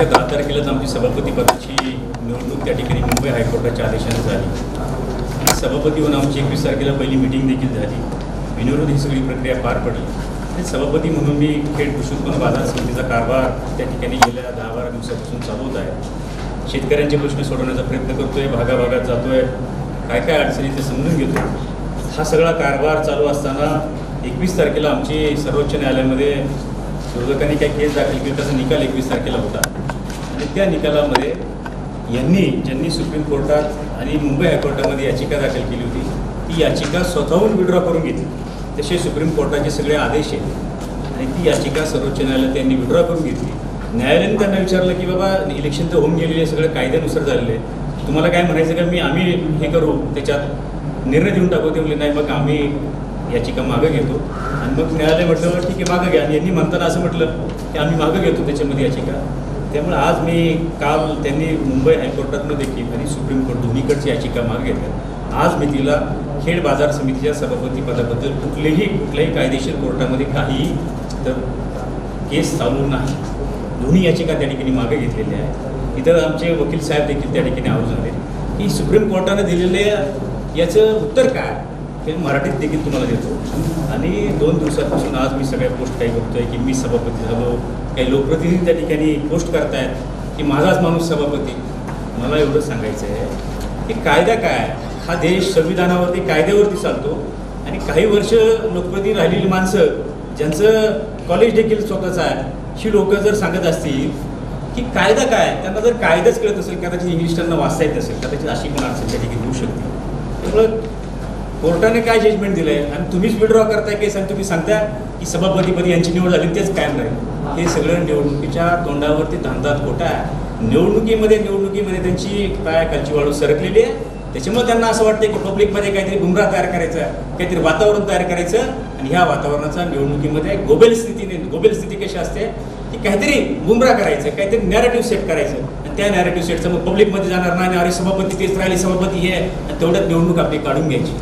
मागच्या 10 तारखेलाच आमची सभापती पदाची निवडणूक त्या ठिकाणी मुंबई हायकोर्टाच्या आदेशाने झाली आणि सभापती होऊन आमची 21 तारखेला पहिली मीटिंग देखील झाली. बिनविरोध ही सगळी प्रक्रिया पार पडली आणि सभापती म्हणून मी खेड कृषी उत्पन्न बाजार समितीचा कारभार त्या ठिकाणी गेल्या 10-12 दिवसापासून चालवत आहे. शेतकऱ्यांचे प्रश्न सोडवण्याचा प्रयत्न करतोय, भागाभागात जातोय, काय काय अडचणी ते समजून घेतो. हा सगळा कारभार चालू असताना 21 तारखेला आमची सर्वोच्च न्यायालयामध्ये विरोधकांनी काही केस दाखल केली. त्याचा निकाल 21 तारखेला होता आणि त्या निकालामध्ये ज्यांनी सुप्रीम कोर्टात आणि मुंबई हायकोर्टामध्ये याचिका दाखल केली होती ती याचिका स्वतःहून विड्रॉ करून घेतली. तसे सुप्रीम कोर्टाचे सगळे आदेश आहेत आणि ती याचिका सर्वोच्च न्यायालयात त्यांनी विड्रॉ करून घेतली. न्यायालयाने त्यांना विचारलं की बाबा इलेक्शन तर होऊन गेलेले, सगळं कायद्यानुसार झालेलं आहे, तुम्हाला काय म्हणायचं का आम्ही हे करू, त्याच्यात निर्णय देऊन टाकू. ते म्हणले नाही, मग आम्ही याचिका मागं घेतो. आणि मग न्यायालय म्हटलं ठीक आहे मागं घ्या. आणि यांनी म्हणताना असं म्हटलं की आम्ही मागं घेतो त्याच्यामध्ये याचिका. त्यामुळे आज काल त्यांनी मुंबई हायकोर्टातनं देखील आणि सुप्रीम कोर्ट दोन्हीकडची याचिका मागं घेतल्या. आज मी तिला खेड बाजार समितीच्या सभापती पदाबद्दल कुठल्याही कायदेशीर कोर्टामध्ये काहीही तर केस चालू नाही. दोन्ही याचिका त्या ठिकाणी मागे घेतलेल्या आहेत. इतर आमचे वकील साहेब देखील त्या ठिकाणी आवर्जून झाले की सुप्रीम कोर्टाने दिलेले याचं उत्तर काय हे मराठीत देखील तुम्हाला देतो. आणि 2 दिवसापासून आज मी सगळ्या पोस्ट काही बघतोय की मी सभापती झालो, काही लोकप्रतिनिधी त्या ठिकाणी पोस्ट करतायत की माझाच माणूस सभापती. मला एवढं सांगायचं आहे की कायदा काय, हा देश संविधानावरती कायद्यावरती चालतो. आणि काही वर्ष लोकप्रतिनिधी राहिलेली माणसं ज्यांचं कॉलेज देखील स्वतःचं आहे, ही लोक जर सांगत असतील की कायदा काय, त्यांना जर कायदाच कळत असेल, कदाचित इंग्लिश त्यांना वाचता येत असेल, कदाचित अशी पण अडचण त्या ठिकाणी होऊ शकते. त्यामुळं कोर्टाने काय जजमेंट दिलं आहे आणि तुम्हीच विड्रॉ करताय केस आणि तुम्ही सांगता की सभापतीपदी यांची निवड झाली तेच कायम राहील. हे सगळं निवडणुकीच्या तोंडावरती धांदात खोटा आहे. निवडणुकीमध्ये त्यांची पायाखालची वाळू सरकलेली आहे. त्याच्यामुळे त्यांना असं वाटतं की पब्लिकमध्ये काहीतरी गुमराह तयार करायचं, काहीतरी वातावरण तयार करायचं आणि ह्या वातावरणाचा निवडणुकीमध्ये गोबेल स्थिती कशी असते की काहीतरी गुमराह करायचं, काहीतरी नॅरेटिव्ह सेट करायचं आणि त्या नॅरेटिव्ह सेटचं मग पब्लिकमध्ये जाणार नाही. अरे सभापती तेच राहिले, सभापती हे आणि तेवढ्यात निवडणूक आपली काढून घ्यायची.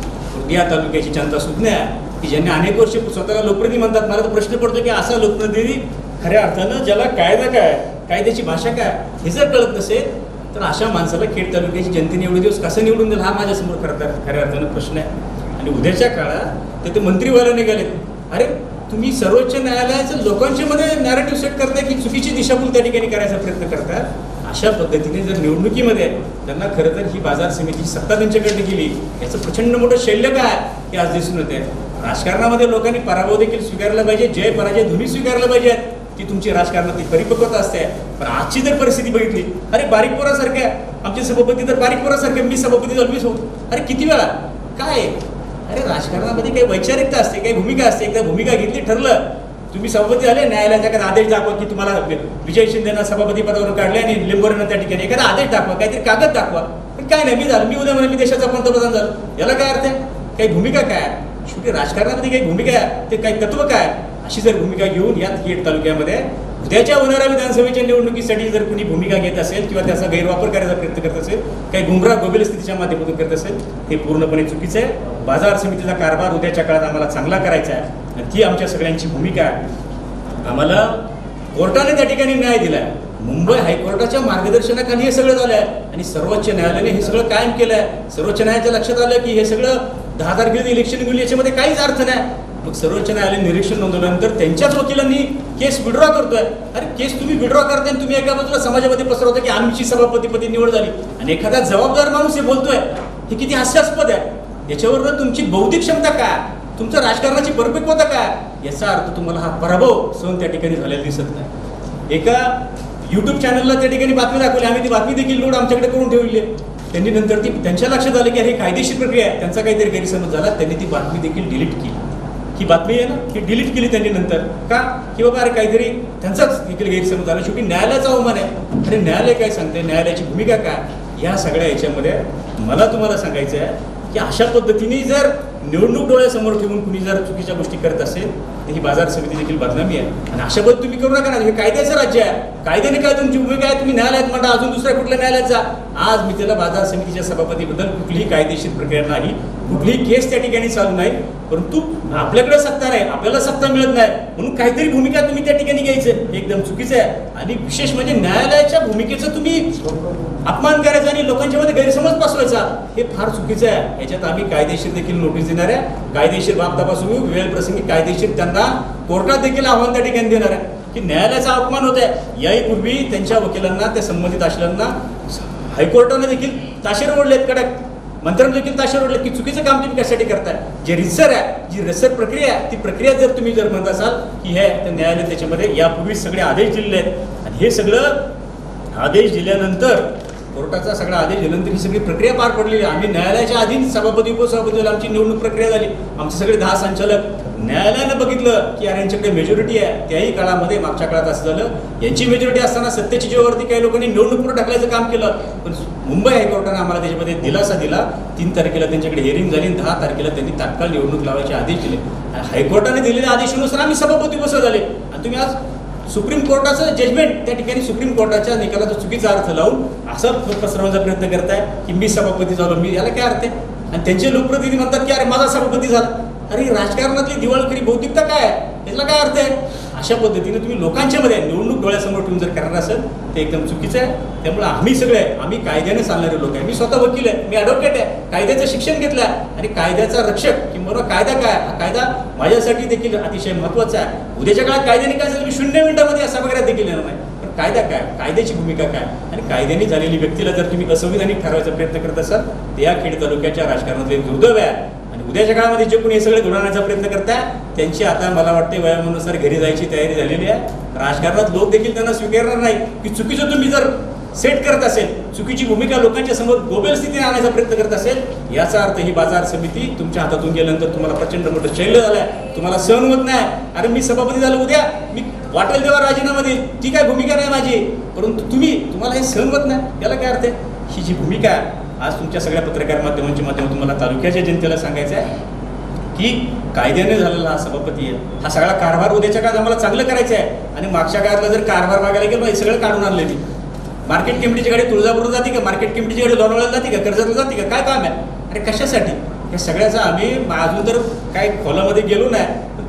या तालुक्याची जनता सुज्ञ आहे की ज्यांनी अनेक वर्ष स्वतःला लोकप्रतिनिधी म्हणतात. मला तर प्रश्न पडतो की असा लोकप्रतिनिधी खऱ्या अर्थानं ज्याला कायदा काय, कायद्याची भाषा काय हे जर कळत नसेल तर अशा माणसाला खेड तालुक्याची जनतेने एवढे दिवस कसं निवडून दिला हा माझ्यासमोर खऱ्या अर्थानं प्रश्न आहे. आणि उद्याच्या काळात ते मंत्री व्हायला निघाले. अरे तुम्ही सर्वोच्च न्यायालयाचं लोकांच्या मध्ये नॅरेटिव्ह सेट करताय की चुकीची दिशाभूल त्या ठिकाणी करायचा प्रयत्न करतात. अशा पद्धतीने जर निवडणुकीमध्ये त्यांना खरं तर ही बाजार समितीची सत्ता त्यांच्याकडे गेली याचं प्रचंड मोठं शल्य काय हे आज दिसून येते. राजकारणामध्ये लोकांनी पराभव देखील स्वीकारला पाहिजे, जय पराजय दोन्ही स्वीकारलं पाहिजेत. ती तुमची राजकारणातली परिपक्वता असते. पण आजची जर परिस्थिती बघितली, अरे बारीक पोरासारख्या आमचे सभापती तर बारीक पोरासारखे, मी सभापती झालो होतो. अरे किती वेळा काय, अरे राजकारणामध्ये काही वैचारिकता असते, काही भूमिका असते. एकदा भूमिका घेतली, ठरलं, तुम्ही सभापती झाले, न्यायालयाचा एखादा आदेश दाखवा की तुम्हाला विजय शिंदेना सभापती पदावरून काढले आणि लिंबोरेनं त्या ठिकाणी एखादा आदेश दाखवा, काहीतरी कागद दाखवा. पण काय नाही, मी झालो, मी उद्या मी देशाचा पंतप्रधान झालो, याला काय अर्थ आहे? काही भूमिका काय, शेवटी राजकारणामध्ये काही भूमिका आहे, ते काही तत्व काय, अशी जर भूमिका घेऊन या खेड तालुक्यामध्ये उद्याच्या होणाऱ्या विधानसभेच्या निवडणुकीसाठी जर कुणी भूमिका घेत असेल किंवा त्याचा गैरवापर करायचा प्रयत्न करत असेल, काही गुमराह गोबेल स्थितीच्या माध्यमातून करत असेल, हे पूर्णपणे चुकीचं आहे. बाजार समितीचा कारभार उद्याच्या काळात आम्हाला चांगला करायचा आहे आणि ती आमच्या सगळ्यांची भूमिका आहे. आम्हाला कोर्टाने त्या ठिकाणी न्याय दिलाय, मुंबई हायकोर्टाच्या मार्गदर्शनाखाली हे सगळं झालं आहे आणि सर्वोच्च न्यायालयाने हे सगळं कायम केलं आहे. सर्वोच्च न्यायालयाच्या लक्षात आलं की हे सगळं 10 तारखेला इलेक्शन गेली, याच्यामध्ये काहीच अर्थ नाही. मग सर्वोच्च न्यायालयाने निरीक्षण नोंदवल्यानंतर त्यांच्याच वकिलांनी केस विड्रॉ करतोय. अरे केस तुम्ही विड्रॉ करताय आणि तुम्ही एका बाजूला समाजामध्ये पसरवता की आमची सभापतीपदी निवड झाली आणि एखादा जबाबदार माणूस हे बोलतोय, हे किती हास्यास्पद आहे. याच्यावर तुमची बौद्धिक क्षमता काय, तुमचं राजकारणाची परिपक्वता काय, याचा अर्थ तुम्हाला हा पराभव सहन त्या ठिकाणी झालेला दिसत नाही. एका YouTube चॅनलला त्या ठिकाणी बातमी दाखवली, आम्ही ती बातमी देखील लोड आमच्याकडे करून ठेवली आहे. त्यांनी नंतर ती त्यांच्या लक्षात आलं की हे कायदेशीर प्रक्रिया आहे, त्यांचा काहीतरी गैरसमज झाला, त्यांनी ती बातमी देखील डिलीट केली. ही बातमी आहे ना, ही डिलीट केली त्यांनी नंतर का की बाबा अरे काहीतरी त्यांचाच देखील गैरसमज झाला. शेवटी न्यायालयाचा अवमान आहे. अरे न्यायालय काय सांगते, न्यायालयाची भूमिका काय, या सगळ्या याच्यामध्ये मला तुम्हाला सांगायचं आहे की अशा पद्धतीने जर निवडणूक डोळ्यासमोर ठेवून कुणी जर चुकीच्या गोष्टी करत असेल तर ही बाजार समिती देखील बदनामी आहे. आणि अशा पद्धती तुम्ही करू नका ना, हे कायद्याचं राज्य आहे, कायद्याने काय तुमची भूमिका आहे, तुम्ही न्यायालयात म्हणता, अजून दुसऱ्या कुठल्या न्यायालयात जा. आज मी त्याला बाजार समितीच्या सभापतीबद्दल कुठलीही कायदेशीर प्रक्रिया नाही, कुठलीही केस त्या ठिकाणी चालू नाही. परंतु आपल्याकडे सत्ता नाही, आपल्याला सत्ता मिळत नाही म्हणून काहीतरी भूमिका तुम्ही त्या ठिकाणी घ्यायचं हे एकदम चुकीचं आहे. आणि विशेष म्हणजे न्यायालयाच्या भूमिकेचं तुम्ही अपमान करायचा आणि लोकांच्या मध्ये गैरसमज पसरवायचा हे फार चुकीचं आहे. याच्यात आम्ही कायदेशीर देखील नोटीस देणार आहे, कायदेशीर बाब तपासून वेळ प्रसंगी कायदेशीर त्यांना कोर्टात देखील आव्हान त्या ठिकाणी देणार आहे की न्यायालयाचा अपमान होत आहे. याही पूर्वी त्यांच्या वकिलांना, त्या संबंधित असलेल्यांना हायकोर्टाने देखील ताशेर ओढलेत, कडक मंत्र्यांनी देखील ताशेर ओढले की चुकीचं काम तुम्ही कशासाठी करताय. जे रिसर आहे, जी रिसर प्रक्रिया आहे, ती प्रक्रिया जर तुम्ही जर म्हणत असाल की हे तर न्यायालय त्याच्यामध्ये यापूर्वी सगळे आदेश दिलेले आहेत आणि हे सगळं आदेश दिल्यानंतर कोर्टाचा सगळा आदेश दिल्यानंतर ही सगळी प्रक्रिया पार पडलेली आहे. आम्ही न्यायालयाच्या आधी सभापती उपसभापतीला आमची निवडणूक प्रक्रिया झाली. आमचे सगळे 10 संचालक न्यायालयानं बघितलं की यार यांच्याकडे मेजॉरिटी आहे. त्याही काळामध्ये मागच्या काळात असं झालं, यांची मेजॉरिटी असताना सत्तेच्या जीवावरती काही लोकांनी निवडणूक पुढे ढकलायचं काम केलं. पण मुंबई हायकोर्टाने आम्हाला त्याच्यामध्ये दिलासा दिला. 3 तारखेला त्यांच्याकडे हिअरिंग झाली, 10 तारखेला त्यांनी तात्काळ निवडणूक लावायचे आदेश दिले. हायकोर्टाने दिलेल्या आदेशानुसार आम्ही सभापती उपस्थित झाले. आणि तुम्ही आज सुप्रीम कोर्टाचं जजमेंट त्या ठिकाणी सुप्रीम कोर्टाच्या निकालाचा चुकीचा अर्थ लावून असं पसरवण्याचा प्रयत्न करताय की मी सभापती झालो, मी याला काय अर्थ आहे. आणि त्यांचे लोकप्रतिनिधी म्हणतात की अरे माझा सभापती झाला. अरे राजकारणातली दिवाळखोरी भौतिकता काय आहे, याला काय अर्थ आहे. अशा पद्धतीने तुम्ही लोकांच्या मध्ये निवडणूक डोळ्यासमोर ठेवून जर करणार असेल ते एकदम चुकीचं आहे. त्यामुळे आम्ही सगळे आम्ही कायद्याने चालणारे लोक आहे. मी स्वतः वकील आहे, मी ॲडव्होकेट आहे, कायद्याचं शिक्षण घेतलं आहे आणि कायद्याचा रक्षक किंवा कायदा काय, हा कायदा माझ्यासाठी देखील अतिशय महत्त्वाचा आहे. उद्याच्या काळात कायद्याने काय झालं, मी 0 मिनिटामध्ये असा वगैरे देखील येणार नाही. पण कायदा काय, कायद्याची भूमिका काय आणि कायद्याने झालेली व्यक्तीला जर तुम्ही असंविधानिक ठरवायचा प्रयत्न करत असाल तर या खेड तालुक्याच्या राजकारणातले दुर्दैव आहे. आणि उद्याच्या काळामध्ये जे कोणी हे सगळे घडवण्याचा प्रयत्न करताय त्यांची आता मला वाटते वयानुसार घरी जायची तयारी झालेली आहे. राजकारणात लोक देखील त्यांना स्वीकारणार नाही की चुकीचं तुम्ही जर सेट करत असेल, चुकीची भूमिका लोकांच्या समोर गोबेल स्थितीने आणण्याचा प्रयत्न करत असेल, याचा अर्थ ही बाजार समिती तुमच्या हातातून गेल्यानंतर तुम्हाला प्रचंड मोठं शैल्य झालंय, तुम्हाला सहन होत नाही. अरे मी सभापती झालो, उद्या मी वाटेल तेव्हा राजीनामा देईल, ती काय भूमिका नाही माझी. परंतु तुम्हाला हे सहन होत नाही, याला काय अर्थ आहे. ही जी भूमिका आहे आज तुमच्या सगळ्या पत्रकार माध्यमांच्या माध्यमातून तुम्हाला तालुक्याच्या जनतेला सांगायचं आहे की कायद्याने झालेला हा सभापती आहे. हा सगळा कारभार उद्याच्या काळात आम्हाला चांगलं करायचं आहे. आणि मागच्या काळातला जर कारभार बघायला गेलो हे सगळं काढून आणलं. मी मार्केट कमिटीची गाडी तुळजापूर जाते का, मार्केट कमिटीची गाडी लोणावळ्याला जाते का, कर्जतला जाते का, काय काम आहे. अरे कशासाठी हे सगळ्याचा आम्ही अजून तर काय खोलामध्ये गेलो नाही.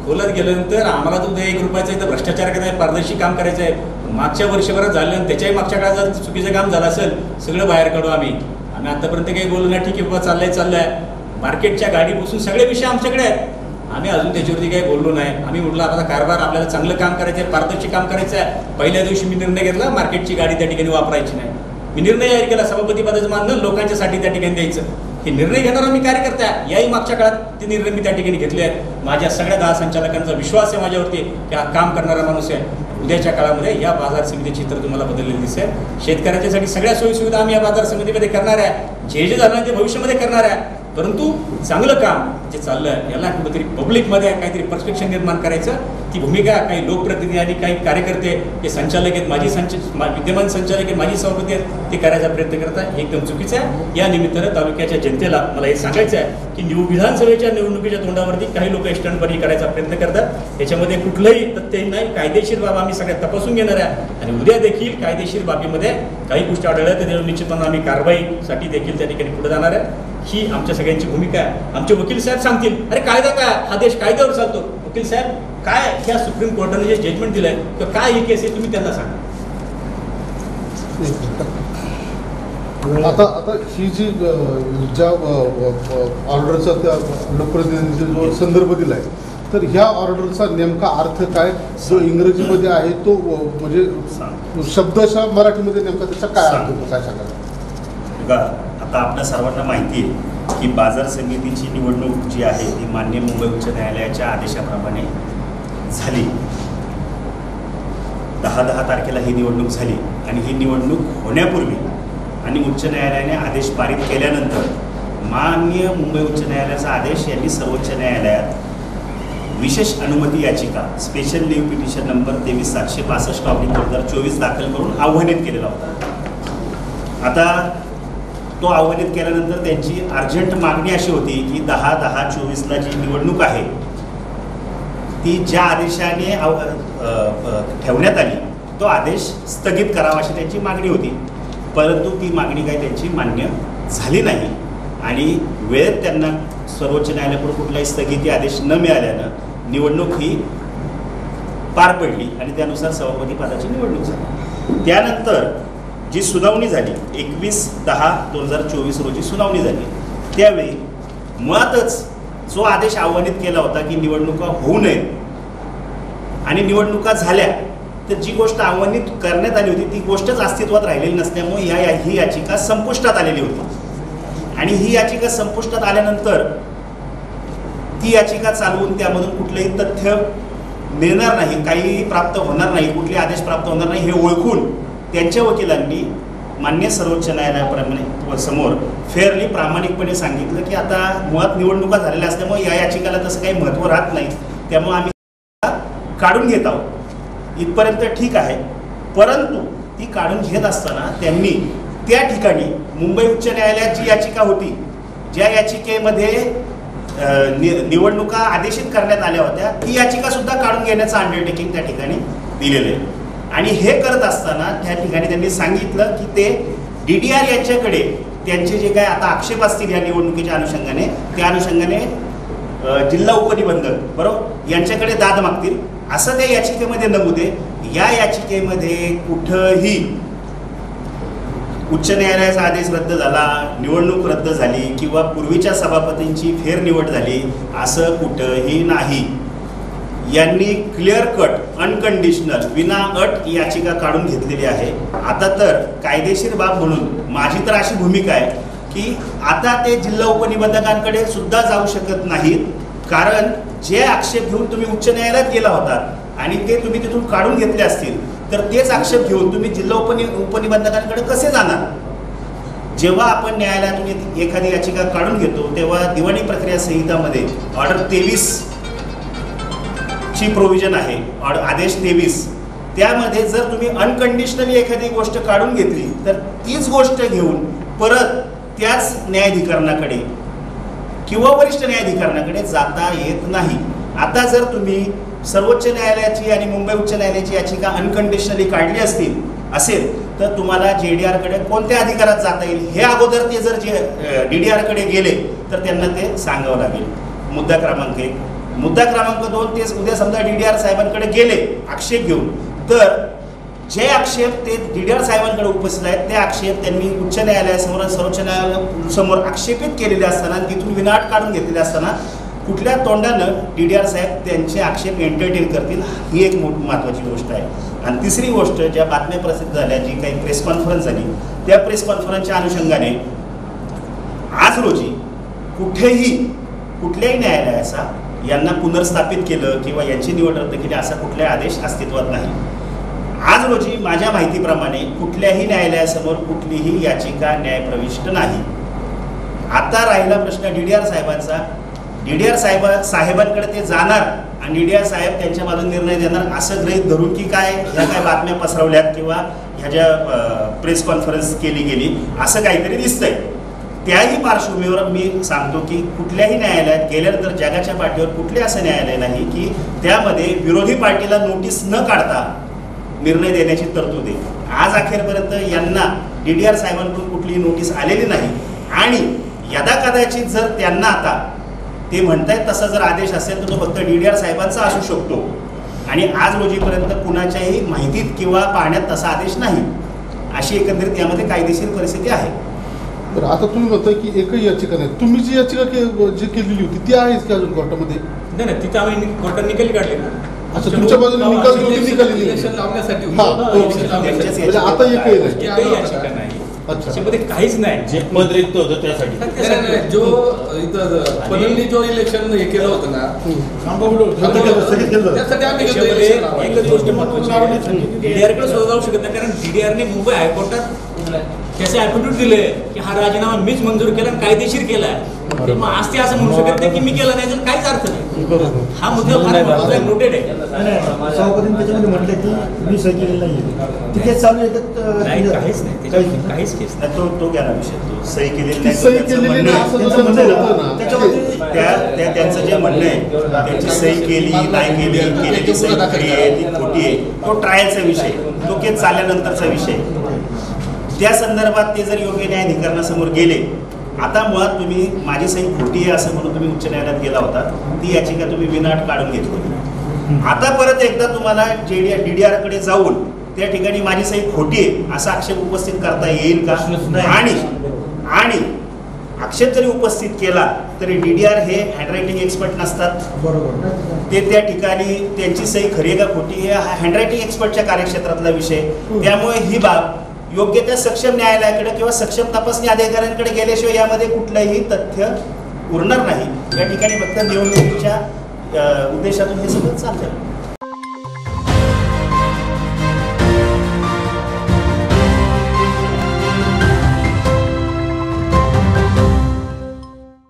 खोलात गेल्यानंतर आम्हाला तर उद्या 1 रुपयाचा इथं भ्रष्टाचार करायचा आहे, पारदर्शी काम करायचं आहे. मागच्या वर्षभरात झालं, त्याच्याही मागच्या काळात जर चुकीचं काम झालं असेल सगळं बाहेर काढू आम्ही आतापर्यंत काही बोलू नाही. ठीक आहे बाबा, चाललंय मार्केटच्या गाडीपासून सगळे विषय आमच्याकडे आहेत. आम्ही अजून त्याच्यावरती काही बोललो नाही. आम्ही म्हटलं आपला कारभार आपल्याला चांगलं काम करायचं आहे, पारदर्शी काम करायचं आहे. पहिल्या दिवशी मी निर्णय घेतला मार्केटची गाडी त्या ठिकाणी वापरायची नाही. मी निर्णय जाहीर केला सभापती पदाचं मानधन लोकांच्यासाठी त्या ठिकाणी द्यायचं. हे निर्णय घेणारा मी कार्यकर्ता आहे. याही मागच्या काळात ते निर्णय मी त्या ठिकाणी घेतले आहेत. माझ्या सगळ्या 10 संचालकांचा विश्वास आहे माझ्यावरती की हा काम करणारा माणूस आहे. उद्याच्या काळामध्ये या बाजार समितीचे चित्र तुम्हाला बदललेलं दिसेल. शेतकऱ्यांच्यासाठी सगळ्या सोयीसुविधा आम्ही या बाजार समितीमध्ये करणार आहे. जे झालं ते भविष्यामध्ये करणार आहे. परंतु चांगलं काम जे चाललं याला कुठेतरी पब्लिकमध्ये काहीतरी परस्पेक्शन निर्माण करायचं, ती भूमिका काही लोकप्रतिनिधी आणि काही कार्यकर्ते जे संचालक आहेत, विद्यमान संचालक आहेत, माजी सभापती आहेत, ते करायचा प्रयत्न करतात. हे एकदम चुकीचं आहे. या निमित्तानं तालुक्याच्या जनतेला मला हे सांगायचं आहे की विधानसभेच्या निवडणुकीच्या तोंडावरती काही लोक स्टंटबाजी करायचा प्रयत्न करतात. त्याच्यामध्ये कुठलंही तथ्य नाही. कायदेशीर बाब आम्ही सगळ्या तपासून घेणार आहे आणि उद्या देखील कायदेशीर बाबीमध्ये काही गोष्टी आढळल्या तर निश्चितपणे आम्ही कारवाईसाठी देखील त्या ठिकाणी पुढे जाणार आहे. ही आमच्या सगळ्यांची भूमिका आहे. आमचे वकील साहेब सांगतील अरे कायदा काय, हा देश कायद्यावर चालतो. वकील साहेब काय ह्या सुप्रीम कोर्टाने जे जजमेंट दिलंय किंवा काय ही केस आहे तुम्ही त्यांना सांगा. आता ही जी ज्या ऑर्डरचा त्या लोकप्रतिनिधींनी जो संदर्भ दिलाय तर ह्या ऑर्डरचा नेमका अर्थ काय, जो इंग्रजीमध्ये आहे तो म्हणजे शब्दशः मराठीमध्ये नेमका त्याचा काय अर्थ होतो, काय सांगाल. आता आपल्या सर्वांना माहिती आहे की बाजार समितीची निवडणूक जी आहे ती माननीय मुंबई उच्च न्यायालयाच्या आदेशाप्रमाणे झाली. 10 तारखेला ही निवडणूक झाली आणि ही निवडणूक होण्यापूर्वी आणि उच्च न्यायालयाने आदेश पारित केल्यानंतर माननीय मुंबई उच्च न्यायालयाचा आदेश यांनी सर्वोच्च न्यायालयात विशेष अनुमती याचिका स्पेशल लीव्ह पिटिशन नंबर 23/762/2024 दाखल करून आव्हानित केलेला होता. आता तो आव्हानित केल्यानंतर त्यांची अर्जंट मागणी अशी होती की 10/10/24ला जी निवडणूक आहे ती ज्या आदेशाने ठेवण्यात आली तो आदेश स्थगित करावा अशी त्यांची मागणी होती. परंतु ती मागणी काही त्यांची मान्य झाली नाही आणि वेळेत त्यांना सर्वोच्च न्यायालयाकडून कुठलाही स्थगिती आदेश न मिळाल्यानं निवडणूक ही पार पडली आणि त्यानुसार सभापती पदाची निवडणूक झाली. त्यानंतर जी सुनावणी झाली 21/10/2024 रोजी सुनावणी झाली, त्यावेळी मुळातच जो आदेश आव्हानित केला होता की निवडणुका होऊ नयेत आणि निवडणुका झाल्या तर जी गोष्ट आव्हानित करण्यात आली होती ती गोष्टच अस्तित्वात राहिलेली नसल्यामुळे ही याचिका संपुष्टात आलेली होती. आणि ही याचिका संपुष्टात आल्यानंतर ती याचिका चालवून त्यामधून कुठलेही तथ्य मिळणार नाही, काही प्राप्त होणार नाही, कुठले आदेश प्राप्त होणार नाही हे ओळखून त्यांच्या वकिलांनी मान्य सर्वोच्च न्यायालयाप्रमाणे समोर फेअरली प्रामाणिकपणे सांगितलं की आता मुळात निवडणुका झालेल्या असल्यामुळे या याचिकाला तसं काही महत्त्व राहत नाही, त्यामुळे आम्ही काढून घेत आहोत. इथपर्यंत ठीक आहे. परंतु ती काढून घेत असताना त्यांनी त्या ठिकाणी मुंबई उच्च न्यायालयात जी याचिका होती, ज्या याचिकेमध्ये निवडणुका आदेशित करण्यात आल्या होत्या, ती याचिका सुद्धा काढून घेण्याचं अंडरटेकिंग त्या ठिकाणी दिलेलं आहे. आणि हे करत असताना त्या ठिकाणी त्यांनी सांगितलं की ते DDR यांच्याकडे त्यांचे जे काय आता आक्षेप असतील या निवडणुकीच्या अनुषंगाने, त्या अनुषंगाने जिल्हा उपनिबंधक बरोबर यांच्याकडे दाद मागतील असं त्या याचिकेमध्ये नमूद आहे. या याचिकेमध्ये कुठंही उच्च न्यायालयाचा आदेश रद्द झाला, निवडणूक रद्द झाली किंवा पूर्वीच्या सभापतींची फेरनिवड झाली असं कुठंही नाही. यांनी क्लिअर कट अनकंडिशनल विना अट याचिका काढून घेतलेली आहे. आता तर कायदेशीर बाब म्हणून माझी तर अशी भूमिका आहे की आता ते जिल्हा उपनिबंधकांकडे सुद्धा जाऊ शकत नाहीत, कारण जे आक्षेप घेऊन तुम्ही उच्च न्यायालयात गेला होता आणि ते तुम्ही तिथून काढून घेतले असतील तर तेच आक्षेप घेऊन तुम्ही जिल्हा उपनिबंधकांकडे कसे जाणार. जेव्हा आपण न्यायालयातून एखादी याचिका काढून घेतो तेव्हा दिवाणी प्रक्रिया संहितामध्ये ऑर्डर 23 ची प्रोव्हिजन आहे, आदेश 23, त्यामध्ये जर तुम्ही अनकंडिशनली एखादी गोष्ट काढून घेतली तर तीच गोष्ट घेऊन परत त्याच न्यायाधिकरणाकडे किंवा वरिष्ठ न्यायाधिकरणाकडे जाता येत नाही. आता जर तुम्ही सर्वोच्च न्यायालयाची आणि मुंबई उच्च न्यायालयाची याचिका अनकंडिशनली काढली असेल तर तुम्हाला JDR कडे कोणत्या अधिकारात जाता येईल हे अगोदर ते जर DDR कडे गेले तर त्यांना ते सांगावं लागेल. मुद्दा क्रमांक 1. मुद्दा क्रमांक 2, ते उद्या समजा DDR साहेबांकडे गेले आक्षेप घेऊन तर जे आक्षेप ते DDR साहेबांकडे उपस्थित आहेत ते आक्षेप त्यांनी उच्च न्यायालयासमोर सर्वोच्च न्यायालयासमोर आक्षेपित केलेले असताना तिथून विनाट काढून घेतलेले असताना कुठल्या तोंडानं DDR साहेब त्यांचे आक्षेप एंटरटेन करतील ही एक महत्त्वाची गोष्ट आहे. आणि तिसरी गोष्ट, ज्या बातम्या प्रसिद्ध झाल्या, जी काही प्रेस कॉन्फरन्स झाली, त्या प्रेस कॉन्फरन्सच्या अनुषंगाने आज रोजी कुठल्याही न्यायालयाचा यांना पुनर्स्थापित केलं किंवा यांची निवड रद्द केली असा कुठलाही आदेश अस्तित्वात नाही. आज रोजी माझ्या माहितीप्रमाणे कुठल्याही न्यायालयासमोर कुठलीही याचिका न्यायप्रविष्ट नाही. आता राहिला प्रश्न DDR साहेबांचा. DDR साहेबांकडे ते जाणार आणि DDR साहेब त्यांच्या बाजूने निर्णय देणार असं गृहीत धरून की काय ह्या काय बातम्या पसरवल्यात किंवा ह्या ज्या प्रेस कॉन्फरन्स केली गेली असं काहीतरी दिसतंय. त्याही पार्श्वभूमीवर मी सांगतो की कुठल्याही न्यायालयात गेल्यानंतर जगाच्या पाठीवर कुठले असं न्यायालय नाही की त्यामध्ये विरोधी पार्टीला नोटीस न काढता निर्णय देण्याची तरतूद आहे. आज अखेरपर्यंत यांना DDR साहेबांकडून कुठलीही नोटीस आलेली नाही आणि यदाकदाचित जर त्यांना आता ते म्हणतायत तसा जर आदेश असेल तर तो फक्त DDR साहेबांचा असू शकतो आणि आज रोजीपर्यंत कुणाच्याही माहितीत किंवा पाहण्यात तसा आदेश नाही. अशी एकंदरीत यामध्ये कायदेशीर परिस्थिती आहे. बरं, आता तुम्ही म्हणताय की एकही याचिका नाही. तुम्ही जी याचिका जी केलेली होती ती आहेच की अजून कोर्टामध्ये? नाही, तिथं आम्ही कोर्टात निकाली काढले ना. अच्छा, तुमच्या बाजूने निकाल निकाली इलेक्शन लावण्यासाठी म्हणजे आता एकही नाही. एकही याचिका नाही. अच्छा, त्याच्यामध्ये काहीच नाही. जे पद रिक्त होतं त्यासाठी जो इथं पदांनी जो इलेक्शन हे केलं होतं ना त्यासाठी आम्ही त्याच्यामध्ये एकच गोष्ट महत्वाची आहे, DDR कडे सुद्धा जाऊ शकत नाही कारण DDR ने मुंबई हायकोर्टात त्याचे ॲफिडेव्हिट दिले की हा राजीनामा मीच मंजूर केला आणि कायदेशीर केला आहे. मग आज ते असं म्हणू शकत नाही की मी केला नाही तर काहीच अर्थ नाही. हा मुद्दा फार महत्त्वाचा नोटेड आहे. सभापतींनी त्याच्यामध्ये म्हटलं की मी सही केलेली नाही, तिथे चालू येतात नाही, काहीच नाही त्याच्यामध्ये काहीच केस नाही. तो घ्यायला विषय तो सही केलेली नाही. सही केलेली नाही असं जसं होतं ना, त्यांचं जे म्हणणं आहे त्यांची सही केली नाही केलेली सही खरी आहे ती खोटी आहे, तो ट्रायलचा विषय, तो केस चालल्यानंतरचा विषय. त्या संदर्भात ते जर योग्य न्यायाधिकरणासमोर गेले आता मुळात तुम्ही माझी सही खोटी आहे असं म्हणून तुम्ही उच्च न्यायालयात गेला होता, ती याचिका तुम्ही विनाट काढून घेतली. आता परत एकदा तुम्हाला DDR कडे जाऊन त्या ठिकाणी माझी सही खोटी आहे असा आक्षेप उपस्थित करता येईल का? आणि आक्षेप जरी उपस्थित केला तरी DDR हे हँडरायटिंग एक्सपर्ट नसतात. बरोबर. ते त्या ठिकाणी त्यांची सही खरी आहे का खोटी आहे हा हँडरायटिंग एक्सपर्टच्या कार्यक्षेत्रातला विषय. त्यामुळे ही बाब योग्य त्या सक्षम न्यायालयाकडे किंवा सक्षम तपासणी अधिकाऱ्यांकडे गेल्याशिवाय यामध्ये कुठलंही तथ्य उरणार नाही. या ठिकाणी फक्त निवडणुकीच्या उद्देशातून हे सगळं चालतं.